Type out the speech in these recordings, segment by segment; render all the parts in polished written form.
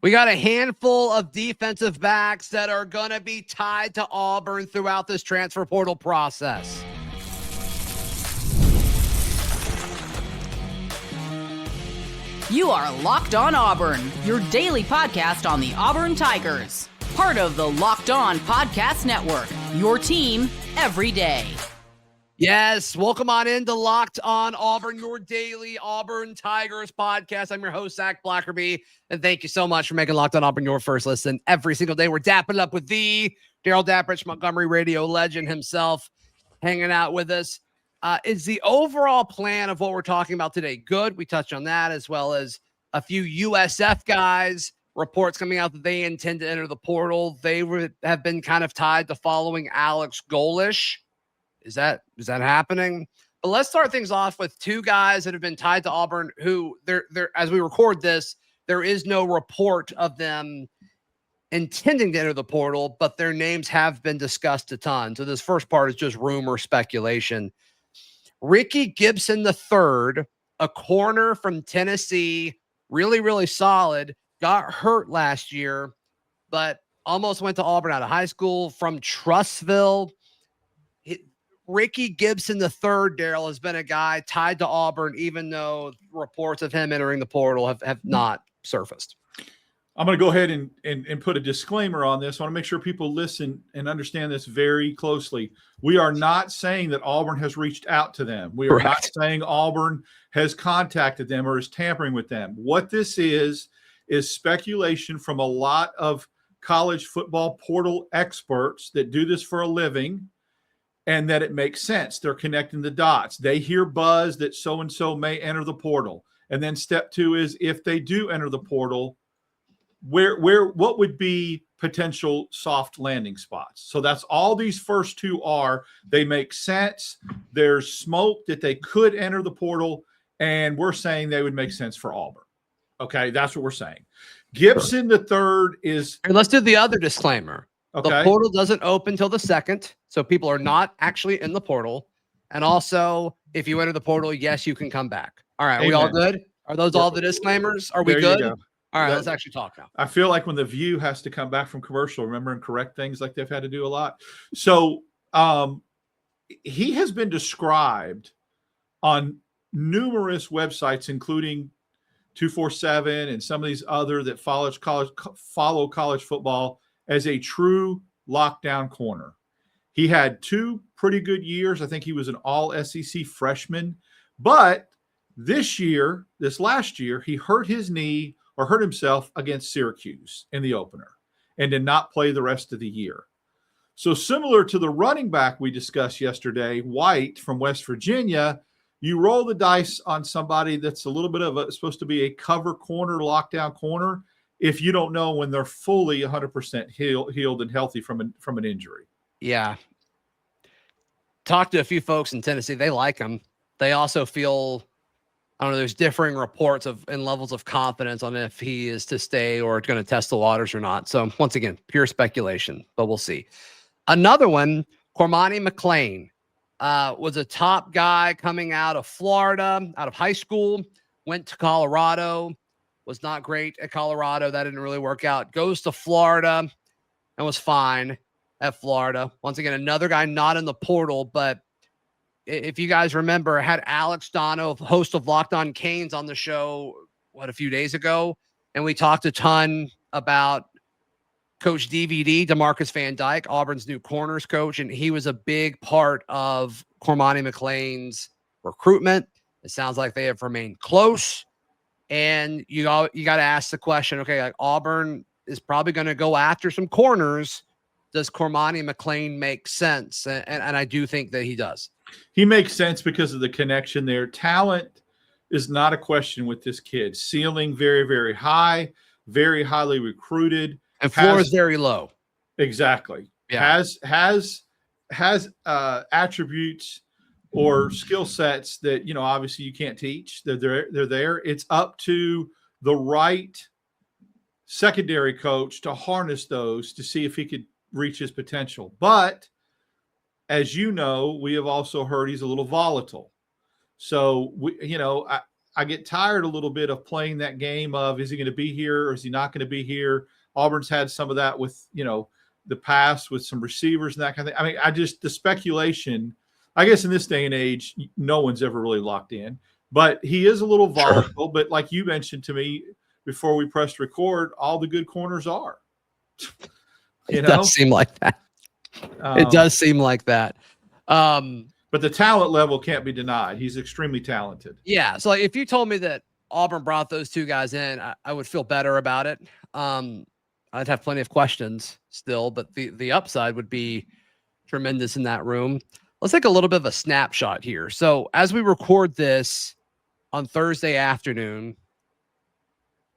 We got a handful of defensive backs that are going to be tied to Auburn throughout this transfer portal process. You are Locked On Auburn, your daily podcast on the Auburn Tigers. Part of the Locked On Podcast Network, your team every day. Yes, welcome on into Locked On Auburn, your daily Auburn Tigers podcast. I'm your host, Zach Blackerby, and thank you so much for making Locked On Auburn your first listen every single day. We're dapping up with the Darrell Dapprich, Montgomery radio legend himself, hanging out with us. Is the overall plan of what we're talking about today good? We touched on that, as well as a few USF guys, reports coming out that they intend to enter the portal. They have been kind of tied to following Alex Golesh. Is that happening? But let's start things off with two guys that have been tied to Auburn who they're as we record this, there is no report of them intending to enter the portal, but their names have been discussed a ton. So this first part is just rumor speculation. Rickey Gibson III, a corner from Tennessee, really, really solid, got hurt last year, but almost went to Auburn out of high school from Trussville. Rickey Gibson III, Darrell, has been a guy tied to Auburn, even though reports of him entering the portal have not surfaced. I'm going to go ahead and put a disclaimer on this. I want to make sure people listen and understand this very closely. We are not saying that Auburn has reached out to them. We are not saying Auburn has contacted them or is tampering with them. What this is speculation from a lot of college football portal experts that do this for a living, and that it makes sense. They're connecting the dots. They hear buzz that so-and-so may enter the portal. And then step two is, if they do enter the portal, what would be potential soft landing spots? So that's all these first two are. They make sense. There's smoke that they could enter the portal, and we're saying they would make sense for Auburn. Okay, that's what we're saying. Gibson the third is... And let's do the other disclaimer. Okay. The portal doesn't open till the 2nd, so people are not actually in the portal. And also, if you enter the portal, yes, you can come back. All right, are we all good? Are those all the disclaimers? Are we good? All right, let's actually talk now. I feel like when the View has to come back from commercial, remember, and correct things like they've had to do a lot. So he has been described on numerous websites, including 247 and some of these other that follow college football, as a true lockdown corner. He had 2 pretty good years. I think he was an all-SEC freshman. But this last year, he hurt his knee or hurt himself against Syracuse in the opener and did not play the rest of the year. So similar to the running back we discussed yesterday, White from West Virginia, you roll the dice on somebody that's a little bit of supposed to be a cover corner, lockdown corner, if you don't know when they're fully 100% healed and healthy from an injury. Yeah. Talked to a few folks in Tennessee. They like him. They also feel, I don't know, there's differing reports and levels of confidence on if he is to stay or going to test the waters or not. So once again, pure speculation, but we'll see. Another one, Cormani McClain, was a top guy coming out of Florida, out of high school, went to Colorado, was not great at Colorado. That didn't really work out. Goes to Florida and was fine at Florida. Once again, another guy not in the portal, but if you guys remember, had Alex Dono, host of Locked On Canes, on the show, a few days ago, and we talked a ton about Coach DVD, DeMarcus Van Dyke, Auburn's new corners coach, and he was a big part of Cormani McClain's recruitment. It sounds like they have remained close. And you got to ask the question, okay, like Auburn is probably going to go after some corners. Does Cormani McClain make sense? And I do think that he does. He makes sense because of the connection there. Talent is not a question with this kid. Ceiling very, very high, very highly recruited. And floor is very low. Exactly. Yeah. Has attributes or skill sets that, obviously you can't teach. They're there. It's up to the right secondary coach to harness those to see if he could reach his potential. But as you know, we have also heard he's a little volatile. So I get tired a little bit of playing that game of, is he going to be here or is he not going to be here? Auburn's had some of that with, the past with some receivers and that kind of thing. I mean, the speculation, I guess in this day and age, no one's ever really locked in, but he is a little volatile. Sure. But like you mentioned to me before we pressed record, all the good corners are. It does seem like that. It does seem like that. But the talent level can't be denied. He's extremely talented. Yeah. So if you told me that Auburn brought those two guys in, I would feel better about it. I'd have plenty of questions still, but the upside would be tremendous in that room. Let's take a little bit of a snapshot here. So as we record this on Thursday afternoon,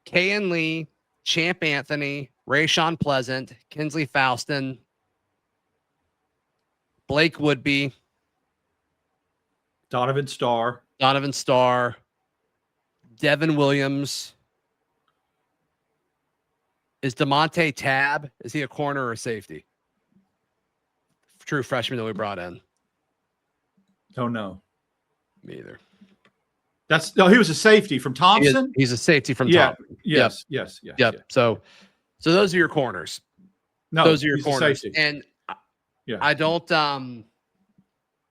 Kayan Lee, Champ Anthony, Rayshawn Pleasant, Kinsley Faustin, Blake Woodby, Donovan Starr, Devin Williams. Is DeMonte Tab? Is he a corner or a safety? True freshman that we brought in. Don't know. Me either. He was a safety from Thompson. He's a safety from Thompson. Yes. So those are your corners. No, those are your corners. And yeah, I don't.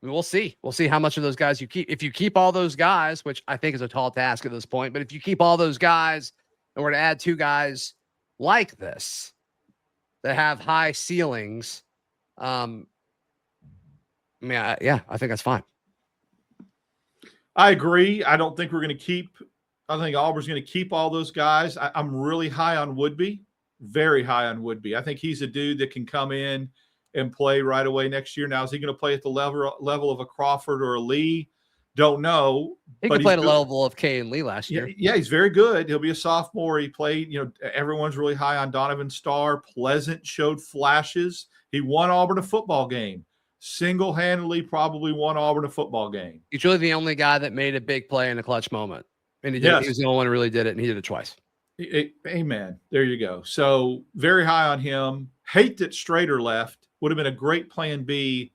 We'll see. We'll see how much of those guys you keep. If you keep all those guys, which I think is a tall task at this point, but if you keep all those guys and were to add two guys like this that have high ceilings, I think that's fine. I agree. I don't think we're going to keep. I think Auburn's going to keep all those guys. I'm really high on Woodby, very high on Woodby. I think he's a dude that can come in and play right away next year. Now, is he going to play at the level of a Crawford or a Lee? Don't know. He could play at the level of Kayan Lee last year. Yeah, he's very good. He'll be a sophomore. He played, everyone's really high on Donovan Starr. Pleasant showed flashes. He won Auburn a football game. Single-handedly probably won Auburn a football game. He's really the only guy that made a big play in a clutch moment. And he did. Yes. He was the only one who really did it, and he did it twice. Amen. There you go. So very high on him. Hate that Strader left. Would have been a great plan B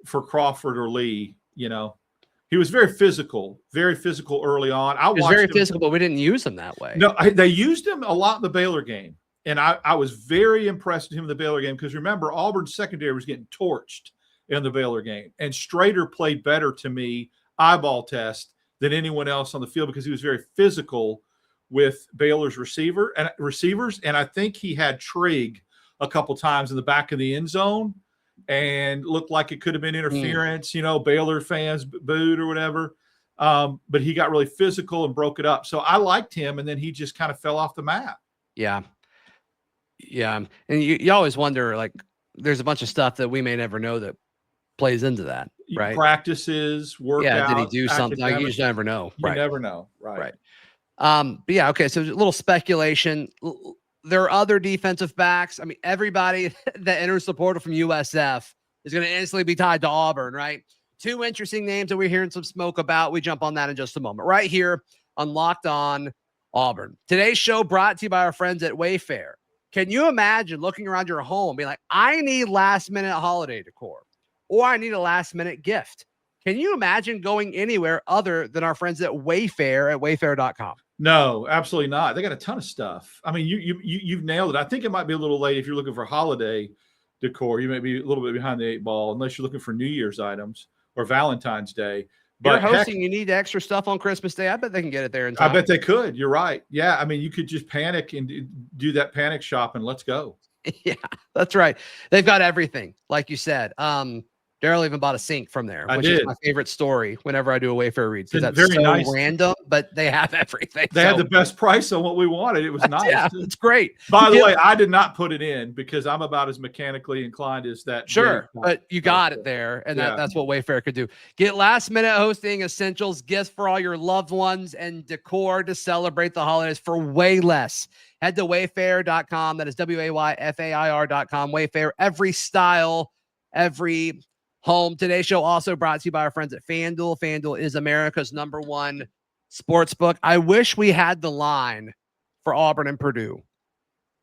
for Crawford or Lee. He was very physical early on. He was very physical, but we didn't use him that way. No, they used him a lot in the Baylor game. And I was very impressed with him in the Baylor game because remember, Auburn's secondary was getting torched in the Baylor game. And Strader played better to me, eyeball test, than anyone else on the field because he was very physical with Baylor's receivers. And I think he had Trigg a couple times in the back of the end zone and looked like it could have been interference, Baylor fans booed or whatever. But he got really physical and broke it up. So I liked him, and then he just kind of fell off the map. Yeah. Yeah. And you always wonder, like, there's a bunch of stuff that we may never know that plays into that, right? Practices, workouts. Yeah, did he do something? You just never know. You never know. Right. But yeah, okay. So a little speculation. There are other defensive backs. I mean, everybody that enters the portal from USF is going to instantly be tied to Auburn, right? Two interesting names that we're hearing some smoke about. We jump on that in just a moment. Right here on Locked On Auburn. Today's show brought to you by our friends at Wayfair. Can you imagine looking around your home being like, I need last-minute holiday decor, or I need a last-minute gift? Can you imagine going anywhere other than our friends at Wayfair.com? No, absolutely not. They got a ton of stuff. I mean, you've nailed it. I think it might be a little late if you're looking for holiday decor. You may be a little bit behind the eight ball unless you're looking for New Year's items or Valentine's Day. But you're hosting, you need extra stuff on Christmas Day. I bet they can get it there in time. I bet they could. You're right. Yeah, I mean, you could just panic and do that panic shopping. Let's go. Yeah, that's right. They've got everything, like you said. Darrell even bought a sink from there, which is my favorite story whenever I do a Wayfair read. Because that's very nice. Random, but they have everything. They had the best price on what we wanted. It was nice. Yeah, it's great. By the way, I did not put it in because I'm about as mechanically inclined as that. Sure, but you got it there, and that's what Wayfair could do. Get last-minute hosting, essentials, gifts for all your loved ones, and decor to celebrate the holidays for way less. Head to Wayfair.com. That is WAYFAIR.com. Wayfair, every style, every home. Today's show also brought to you by our friends at FanDuel. FanDuel is America's #1 sports book. I wish we had the line for Auburn and Purdue.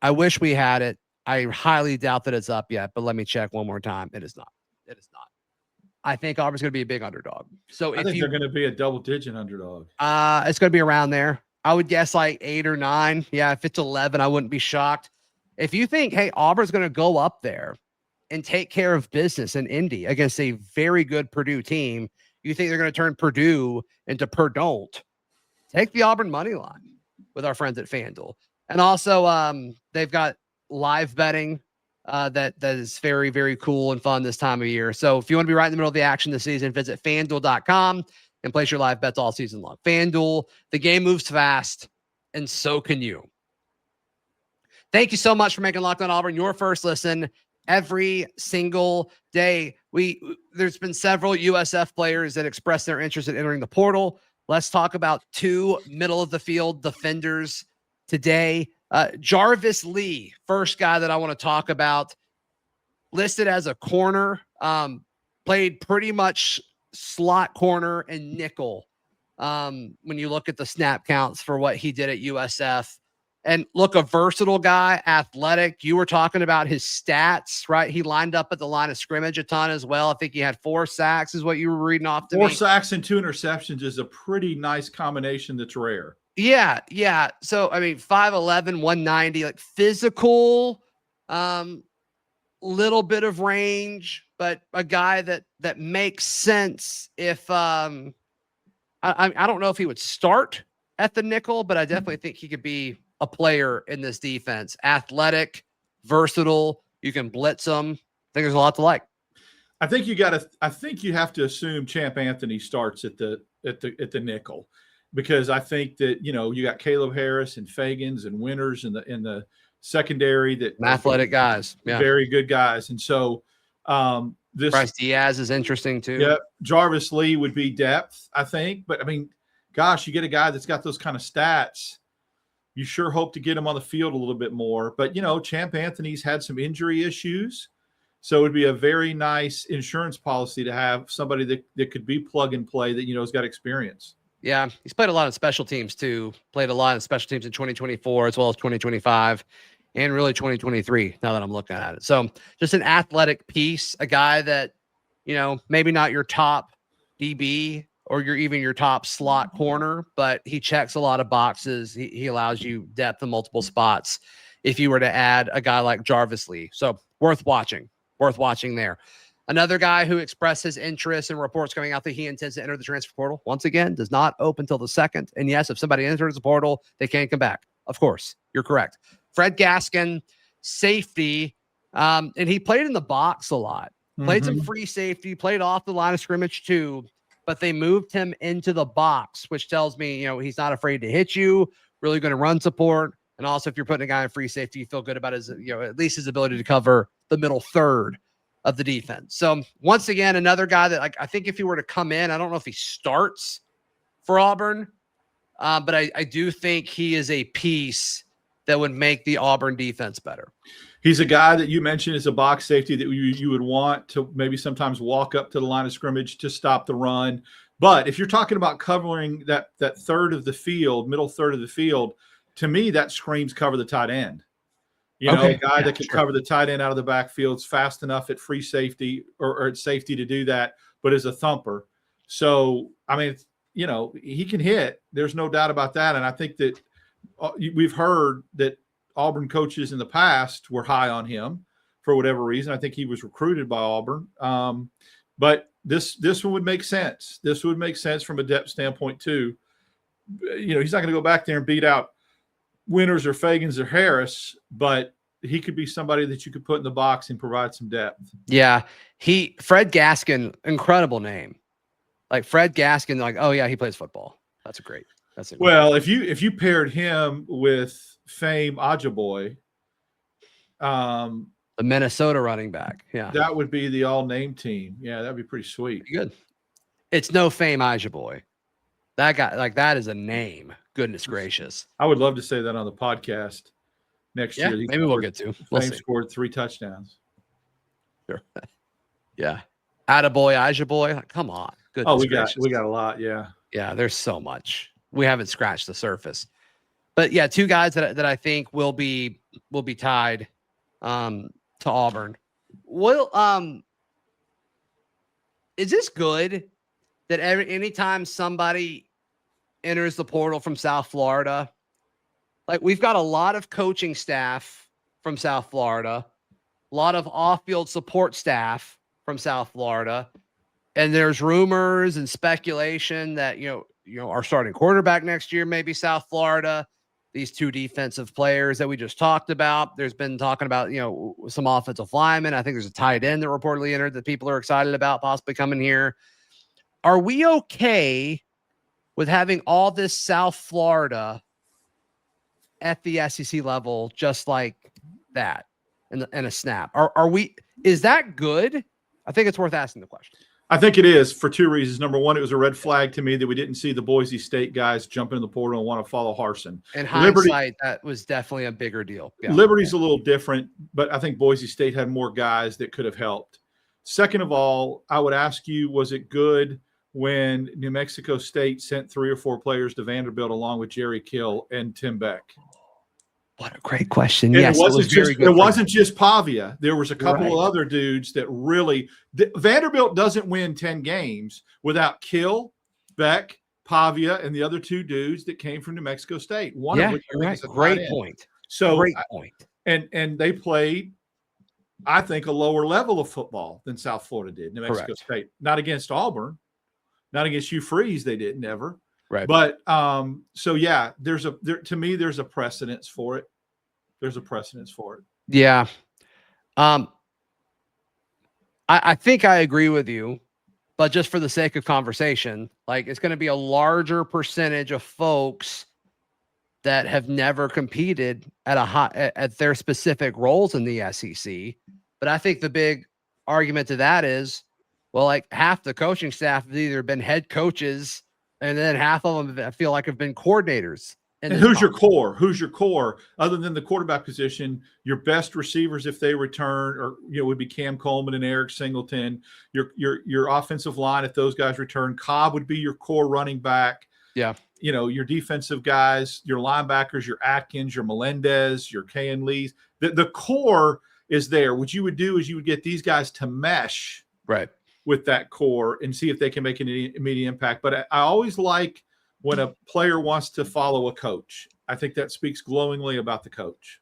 I wish we had it. I highly doubt that it's up yet, but let me check one more time. It is not. It is not. I think Auburn's going to be a big underdog. So I think they're going to be a double-digit underdog. It's going to be around there. I would guess like 8 or 9. Yeah, if it's 11, I wouldn't be shocked. If you think, hey, Auburn's going to go up there and take care of business in Indy against a very good Purdue team, you think they're going to turn Purdue into Purdue, take the Auburn money line with our friends at FanDuel. And also, they've got live betting that is very, very cool and fun this time of year. So if you want to be right in the middle of the action this season, visit FanDuel.com and place your live bets all season long. FanDuel, the game moves fast, and so can you. Thank you so much for making Locked On Auburn your first listen every single day. There's been several USF players that expressed their interest in entering the portal. Let's talk about 2 middle of the field defenders today. Jarvis Lee, first guy that I want to talk about, listed as a corner, played pretty much slot corner and nickel. When you look at the snap counts for what he did at USF, and look, a versatile guy, athletic. You were talking about his stats, right? He lined up at the line of scrimmage a ton as well. I think he had 4 sacks is what you were reading off to me. 4 sacks and 2 interceptions is a pretty nice combination that's rare. Yeah. So, I mean, 5'11", 190, like physical, little bit of range, but a guy that makes sense if I don't know if he would start at the nickel, but I definitely think he could be a player in this defense. Athletic, versatile, you can blitz him. I think there's a lot to like. I think you have to assume Champ Anthony starts at the nickel, because I think that, you got Caleb Harris and Fagans and Winters in the secondary that athletic guys. Yeah. Very good guys. And so this Bryce Diaz is interesting too. Yeah. Jarvis Lee would be depth, I think. But I mean, gosh, you get a guy that's got those kind of stats, you sure hope to get him on the field a little bit more. But, Champ Anthony's had some injury issues. So it would be a very nice insurance policy to have somebody that could be plug and play that, has got experience. Yeah. He's played a lot of special teams too. Played a lot of special teams in 2024 as well as 2025 and really 2023 now that I'm looking at it. So just an athletic piece, a guy that, maybe not your top DB or your top slot corner, but he checks a lot of boxes. He allows you depth in multiple spots if you were to add a guy like Jarvis Lee. So worth watching there. Another guy who expressed his interest in reports coming out that he intends to enter the transfer portal, once again, does not open till the 2nd. And yes, if somebody enters the portal, they can't come back. Of course, you're correct. Fred Gaskin, safety, and he played in the box a lot. Played some free safety, played off the line of scrimmage too, but they moved him into the box, which tells me, he's not afraid to hit you, really going to run support. And also if you're putting a guy in free safety, you feel good about his, at least his ability to cover the middle third of the defense. So once again, another guy that I think if he were to come in, I don't know if he starts for Auburn, but I do think he is a piece that would make the Auburn defense better. He's a guy that you mentioned is a box safety that you would want to maybe sometimes walk up to the line of scrimmage to stop the run. But if you're talking about covering that third of the field, middle third of the field, to me, that screams cover the tight end. A guy that can cover the tight end out of the backfield is fast enough at free safety or at safety to do that, but is a thumper. So, I mean, he can hit. There's no doubt about that. And I think that we've heard that Auburn coaches in the past were high on him for whatever reason. I think he was recruited by Auburn. But this one would make sense. This would make sense from a depth standpoint too. He's not going to go back there and beat out Winters or Fagans or Harris, but he could be somebody that you could put in the box and provide some depth. Yeah. Fred Gaskin, incredible name. Like Fred Gaskin, like, oh yeah, he plays football. That's great. Well, if you paired him with Fame Ajaboy, the Minnesota running back, yeah, that would be the all-name team. Yeah, that'd be pretty sweet. Good. It's no Fame Ajaboy. That guy, like, that is a name. Goodness gracious. I would love to say that on the podcast next year. Maybe we'll get to. Fame scored 3 touchdowns. Sure. Yeah. Attaboy, Ajaboy. Like, come on. Goodness gracious. we got a lot. Yeah. Yeah. There's so much. We haven't scratched the surface. But yeah, 2 guys that I think will be tied to Auburn. is this good that anytime somebody enters the portal from South Florida, like we've got a lot of coaching staff from South Florida, a lot of off-field support staff from South Florida, and there's rumors and speculation that, our starting quarterback next year may be South Florida. These two defensive players that we just talked about. There's been talking about, some offensive linemen. I think there's a tight end that reportedly entered that people are excited about possibly coming here. Are we okay with having all this South Florida at the SEC level just like that in a snap? Is that good? I think it's worth asking the question. I think it is for two reasons. Number one, it was a red flag to me that we didn't see the Boise State guys jump in the portal and want to follow Harsin. In hindsight, that was definitely a bigger deal. Yeah. Liberty's a little different, but I think Boise State had more guys that could have helped. Second of all, I would ask you, was it good when New Mexico State sent 3 or 4 players to Vanderbilt along with Jerry Kill and Tim Beck? What a great question. And yes, it wasn't just Pavia. There was a couple of other dudes that really Vanderbilt doesn't win 10 games without Kill, Beck, Pavia, and the other 2 dudes that came from New Mexico State. One of which is a great point. So great point. And they played, I think, a lower level of football than South Florida did. New Mexico State, not against Auburn, not against Hugh Freeze. They didn't ever. Right. But so yeah, to me, there's a precedence for it. There's a precedence for it. Yeah. I think I agree with you, but just for the sake of conversation, like it's going to be a larger percentage of folks that have never competed at their specific roles in the SEC. But I think the big argument to that is, well, like half the coaching staff have either been head coaches, and then half of them I feel like have been coordinators. And who's your core? Who's your core? Other than the quarterback position, your best receivers, if they return, would be Cam Coleman and Eric Singleton. Your offensive line, if those guys return, Cobb would be your core running back. Yeah. Your defensive guys, your linebackers, your Atkins, your Melendez, your Kayan Lees. The core is there. What you would do is you would get these guys to mesh with that core and see if they can make an immediate impact. But I always like when a player wants to follow a coach. I think that speaks glowingly about the coach.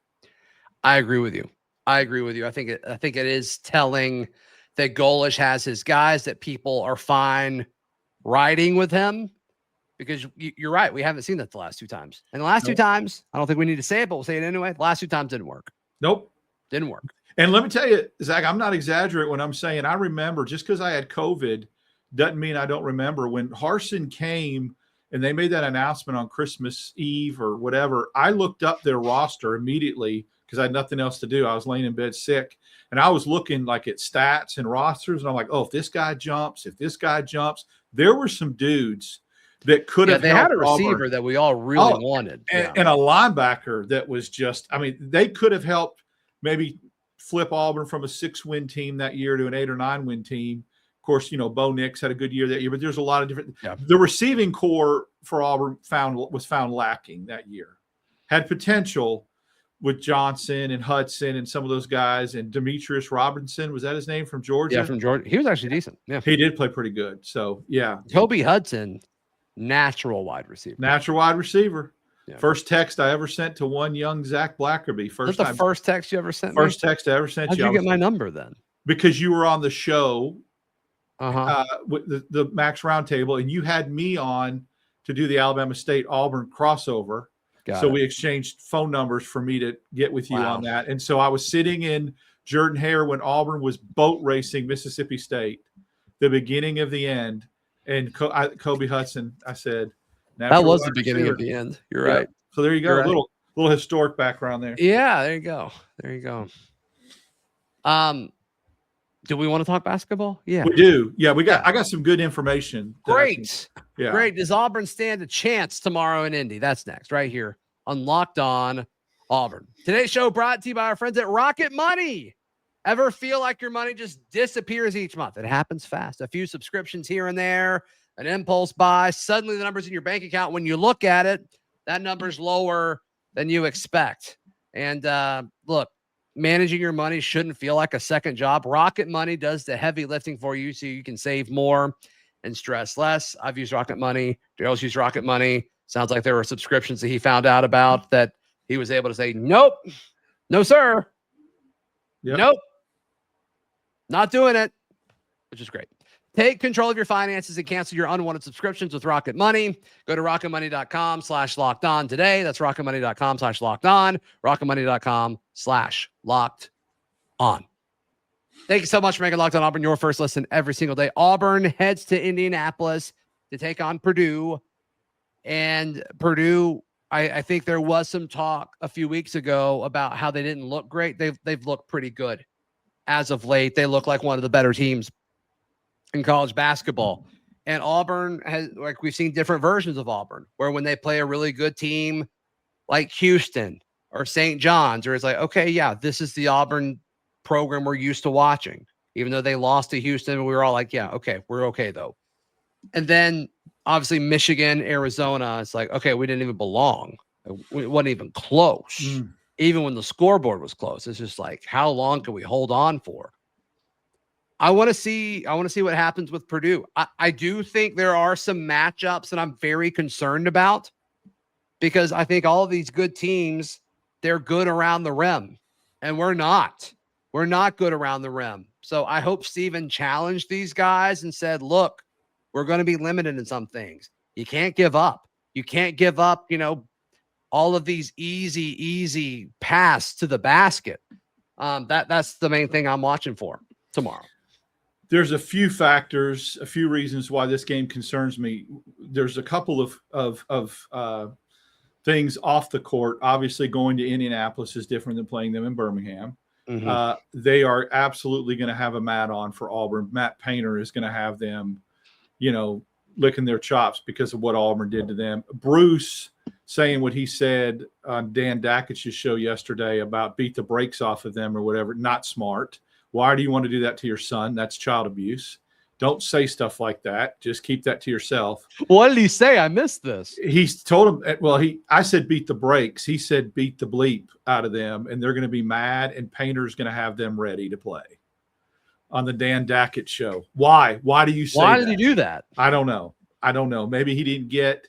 I agree with you. I think it is telling that Golesh has his guys, that people are fine riding with him, because you're right. We haven't seen that the last 2 times. And the last 2 times, I don't think we need to say it, but we'll say it anyway. The last 2 times didn't work. Nope. Didn't work. And let me tell you, Zach, I'm not exaggerating when I'm saying I remember, just because I had COVID doesn't mean I don't remember when Harsin came and they made that announcement on Christmas Eve or whatever. I looked up their roster immediately because I had nothing else to do. I was laying in bed sick, and I was looking like at stats and rosters, and I'm like, oh, if this guy jumps, there were some dudes that could have. They had a receiver that we all really wanted, and a linebacker that was just. I mean, they could have helped maybe flip Auburn from a 6-win team that year to an 8 or 9-win team. Of course, Bo Nix had a good year that year, but there's a lot of different. Yeah. The receiving core for Auburn was found lacking that year. Had potential with Johnson and Hudson and some of those guys, and Demetrius Robinson, was that his name, from Georgia? Yeah, from Georgia. He was actually decent. Yeah, he did play pretty good. So yeah, Toby Hudson, natural wide receiver. Yeah. First text I ever sent to one young Zach Blackerby. First text you ever sent? First text I ever sent you. How'd you get my number then? Because you were on the show. With the Max Roundtable, and you had me on to do the Alabama State Auburn crossover. We exchanged phone numbers for me to get with you on that. And so I was sitting in Jordan-Hare when Auburn was boat racing Mississippi State, the beginning of the end. And Kobe Hudson, I said, that was the beginning of the end. You're right. So there you go. A little historic background there. Yeah, there you go. Do we want to talk basketball? Yeah, we do. Yeah, I got some good information. Great. Does Auburn stand a chance tomorrow in Indy? That's next, right here on Locked On Auburn. Today's show brought to you by our friends at Rocket Money. Ever feel like your money just disappears each month? It happens fast. A few subscriptions here and there, an impulse buy. Suddenly the numbers in your bank account, when you look at it, that number's lower than you expect. And look, managing your money shouldn't feel like a second job. Rocket Money does the heavy lifting for you so you can save more and stress less. I've used Rocket Money. Darrell's used Rocket Money. Sounds like there were subscriptions that he found out about that he was able to say, nope, no, sir. Yep. Nope, not doing it, which is great. Take control of your finances and cancel your unwanted subscriptions with Rocket Money. Go to rocketmoney.com/lockedon today. That's rocketmoney.com/lockedon. rocketmoney.com/lockedon. Thank you so much for making Locked On Auburn your first listen every single day. Auburn heads to Indianapolis to take on Purdue. And Purdue, I think there was some talk a few weeks ago about how they didn't look great. They've looked pretty good as of late. They look like one of the better teams in college basketball. And Auburn has, like, we've seen different versions of Auburn where when they play a really good team like Houston or St. John's, or it's like, okay, yeah, this is the Auburn program we're used to watching. Even though they lost to Houston, we were all like, yeah, okay, we're okay though. And then obviously Michigan, Arizona, it's like, okay, we didn't even belong. We wasn't even close. Even when the scoreboard was close. It's just like, how long can we hold on for? I want to see what happens with Purdue. I do think there are some matchups that I'm very concerned about because I think all of these good teams, they're good around the rim, and we're not. We're not good around the rim. So I hope Steven challenged these guys and said, look, we're going to be limited in some things. You can't give up. You can't give up, all of these easy pass to the basket. That's the main thing I'm watching for tomorrow. There's a few factors, a few reasons why this game concerns me. There's a couple of things off the court. Obviously, going to Indianapolis is different than playing them in Birmingham. Mm-hmm. They are absolutely going to have a mat on for Auburn. Matt Painter is going to have them, licking their chops because of what Auburn did to them. Bruce saying what he said on Dan Dakich's show yesterday about beat the brakes off of them or whatever, not smart. Why do you want to do that to your son? That's child abuse. Don't say stuff like that. Just keep that to yourself. What did he say? I missed this. He's told him, I said beat the brakes. He said beat the bleep out of them, and they're going to be mad, and Painter's going to have them ready to play on the Dan Dakich show. Why? Why do you say Why that? did he do that? I don't know. Maybe he didn't get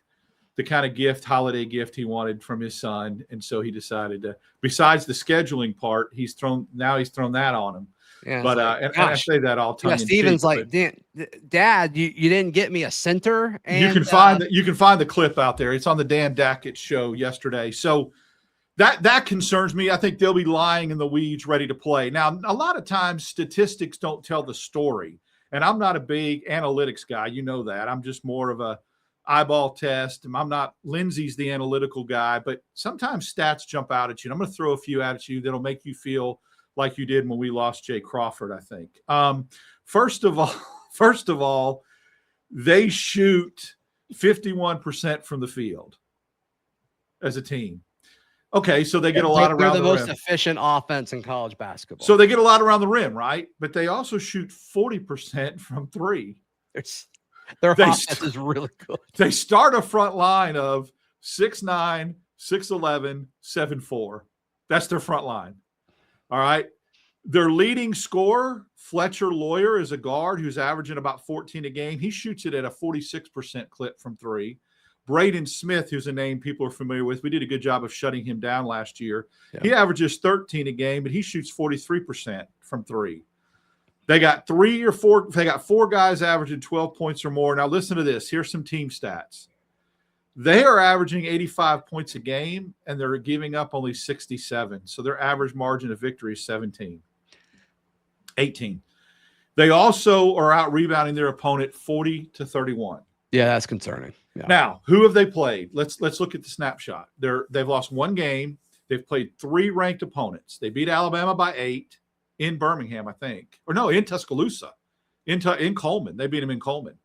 the kind of holiday gift he wanted from his son, and so he decided to, besides the scheduling part, he's thrown that on him. Yeah, but and I say that all time. Yeah, Steven's like, Dad, you didn't get me a center. And you can find the clip out there. It's on the Dan Dakich show yesterday. So that concerns me. I think they'll be lying in the weeds, ready to play. Now, a lot of times statistics don't tell the story, and I'm not a big analytics guy. You know that. I'm just more of a eyeball test. I'm not Lindsay's the analytical guy, but sometimes stats jump out at you. And I'm going to throw a few at you that'll make you feel like you did when we lost Jay Crawford, I think. First of all, they shoot 51% from the field as a team. Okay, so they get a lot around the rim. They're the most efficient offense in college basketball. So they get a lot around the rim, right? But they also shoot 40% from three. Their offense is really good. They start a front line of 6'9", 6'11", 7'4". That's their front line. All right. Their leading scorer, Fletcher Lawyer, is a guard who's averaging about 14 a game. He shoots it at a 46% clip from three. Braden Smith, who's a name people are familiar with, we did a good job of shutting him down last year. Yeah. He averages 13 a game, but he shoots 43% from three. They got four guys averaging 12 points or more. Now listen to this. Here's some team stats. They are averaging 85 points a game, and they're giving up only 67. So their average margin of victory is 18. They also are out rebounding their opponent 40-31. Yeah, that's concerning. Yeah. Now, who have they played? Let's look at the snapshot. They've lost one game. They've played three ranked opponents. They beat Alabama by 8 in Birmingham, I think. Or no, in Tuscaloosa, in Coleman. They beat them in Coleman.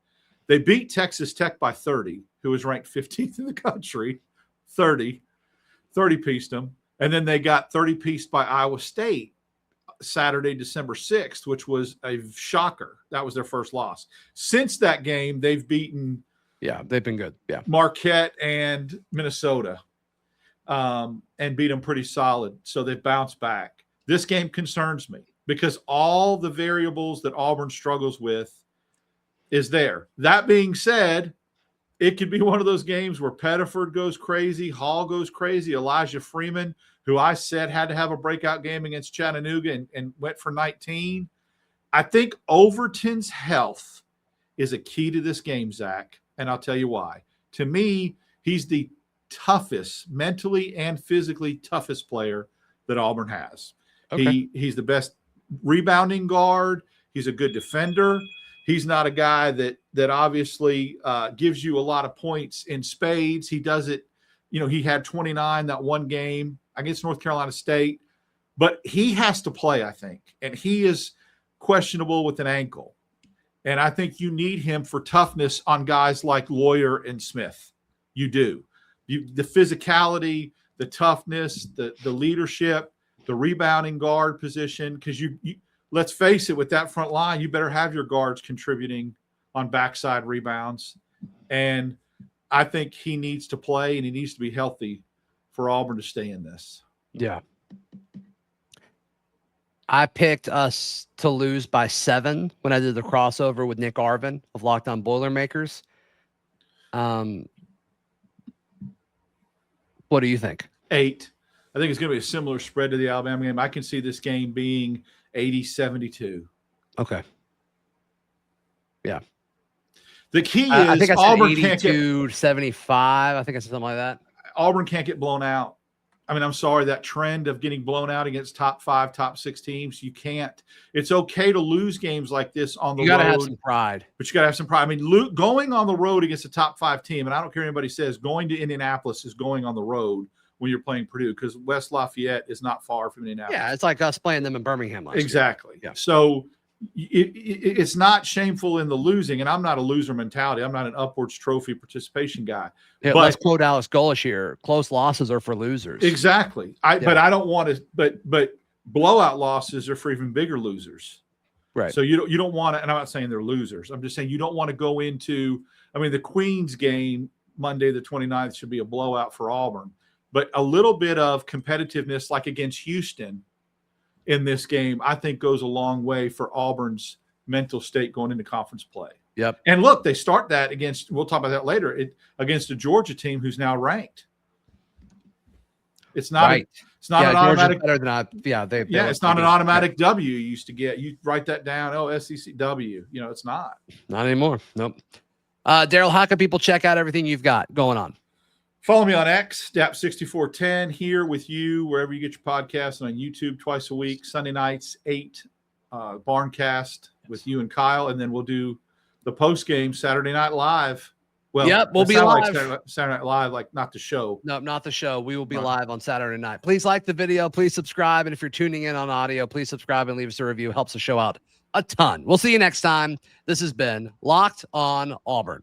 They beat Texas Tech by 30, who was ranked 15th in the country, 30-pieced them. And then they got 30-pieced by Iowa State Saturday, December 6th, which was a shocker. That was their first loss. Since that game, they've beaten they've been good. Yeah, Marquette and Minnesota and beat them pretty solid. So they've bounced back. This game concerns me because all the variables that Auburn struggles with is there. That being said, it could be one of those games where Pettiford goes crazy, Hall goes crazy, Elijah Freeman, who I said had to have a breakout game against Chattanooga and went for 19. I think Overton's health is a key to this game, Zach, and I'll tell you why. To me, he's the toughest, mentally and physically toughest player that Auburn has. Okay. He's the best rebounding guard. He's a good defender. He's not a guy that obviously gives you a lot of points in spades. He does it, he had 29 that one game against North Carolina State, but he has to play, I think, and he is questionable with an ankle. And I think you need him for toughness on guys like Lawyer and Smith. You do. The physicality, the toughness, the leadership, the rebounding guard position, because you let's face it, with that front line, you better have your guards contributing on backside rebounds. And I think he needs to play and he needs to be healthy for Auburn to stay in this. Yeah. I picked us to lose by 7 when I did the crossover with Nick Arvin of Locked On Boilermakers. What do you think? 8. I think it's going to be a similar spread to the Alabama game. I can see this game being 80-72. Okay. Yeah. The key is I think I said Auburn can't get 82-75. I think I said something like that. Auburn can't get blown out. I mean, I'm sorry, that trend of getting blown out against top 5, top 6 teams, you can't. It's okay to lose games like this on the road. You got to have some pride. But you got to have some pride. I mean, going on the road against a top 5 team, and I don't care what anybody says, going to Indianapolis is going on the road when you're playing Purdue, because West Lafayette is not far from Indianapolis. Yeah, it's like us playing them in Birmingham last year. Exactly. Yeah. So it's not shameful in the losing, and I'm not a loser mentality. I'm not an upwards trophy participation guy. Yeah, but let's quote Alex Golesh here. Close losses are for losers. Exactly. But I don't want to. But blowout losses are for even bigger losers. Right. So you don't want to. And I'm not saying they're losers. I'm just saying you don't want to go into. I mean, the Queens game Monday the 29th should be a blowout for Auburn, but a little bit of competitiveness, like against Houston, in this game, I think goes a long way for Auburn's mental state going into conference play. Yep. And look, they start that against, we'll talk about that later, against a Georgia team who's now ranked. It's not right. It's not an automatic. Better than it's not an automatic W you used to get. You write that down. Oh, SEC W. It's not. Not anymore. Nope. Darrell, how can people check out everything you've got going on? Follow me on X, Dap6410, here with you, wherever you get your podcasts, and on YouTube twice a week, Sunday nights, 8, Barncast with you and Kyle, and then we'll do the post-game Saturday Night Live. Well, yep, we'll be live. Like Saturday Night Live, like not the show. No, not the show. We will be live on Saturday night. Please like the video. Please subscribe. And if you're tuning in on audio, please subscribe and leave us a review. Helps the show out a ton. We'll see you next time. This has been Locked on Auburn.